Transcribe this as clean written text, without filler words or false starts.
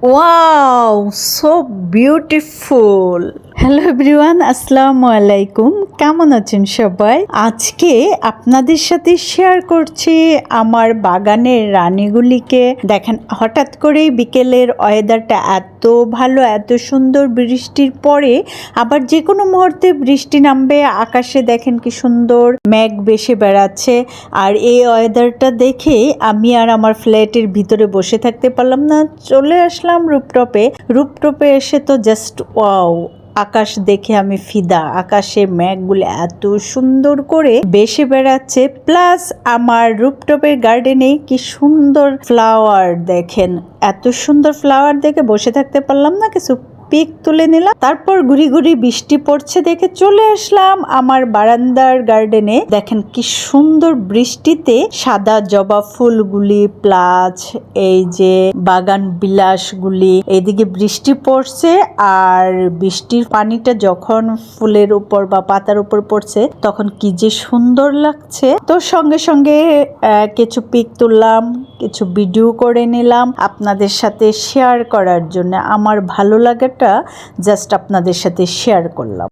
Wow, so beautiful. Hello everyone, আসসালামু আলাইকুম। কেমন আছেন সবাই? আজকে আপনাদের সাথে শেয়ার করছি আমার বাগানের রানীগুলিকে। দেখেন, হঠাৎ করেই বিকেলের ওয়েদারটা এত ভালো, এত সুন্দর। বৃষ্টির পরে আবার যে কোনো মুহূর্তে বৃষ্টি নামবে। আকাশে দেখেন কি সুন্দর মেঘ ভেসে বেড়াচ্ছে। আর এই ওয়েদারটা দেখে আমি আর আমার ফ্ল্যাটের ভিতরে বসে থাকতে পারলাম না, চলে আসলাম রুপটপে। রুপটপে এসে তো জাস্ট ওয়াও, আকাশ দেখে আমি ফিদা। আকাশে মেঘগুলো এত সুন্দর করে ভেসে বেড়াচ্ছে, প্লাস আমার রুপটপের গার্ডেনে কি সুন্দর ফ্লাওয়ার দেখেন। এত সুন্দর ফ্লাওয়ার দেখে বসে থাকতে পারলাম না, কিছু পিক তুলে নিলাম। তারপর ঘুরি ঘুরি বৃষ্টি পড়ছে দেখে চলে আসলাম আমার বারান্দার গার্ডেনে। দেখেন কি সুন্দর বৃষ্টিতে সাদা জবা ফুলগুলি, প্লাস এই যে বাগান বিলাসগুলি, এইদিকে বৃষ্টি পড়ছে। আর বৃষ্টির পানিটা যখন ফুলের উপর বা পাতার উপর পড়ছে তখন কি যে সুন্দর লাগছে। তো সঙ্গে সঙ্গে কিছু পিক তুললাম, কিছু ভিডিও করে নিলাম আপনাদের সাথে শেয়ার করার জন্য। আমার ভালো লাগাটা জাস্ট আপনাদের সাথে শেয়ার করলাম।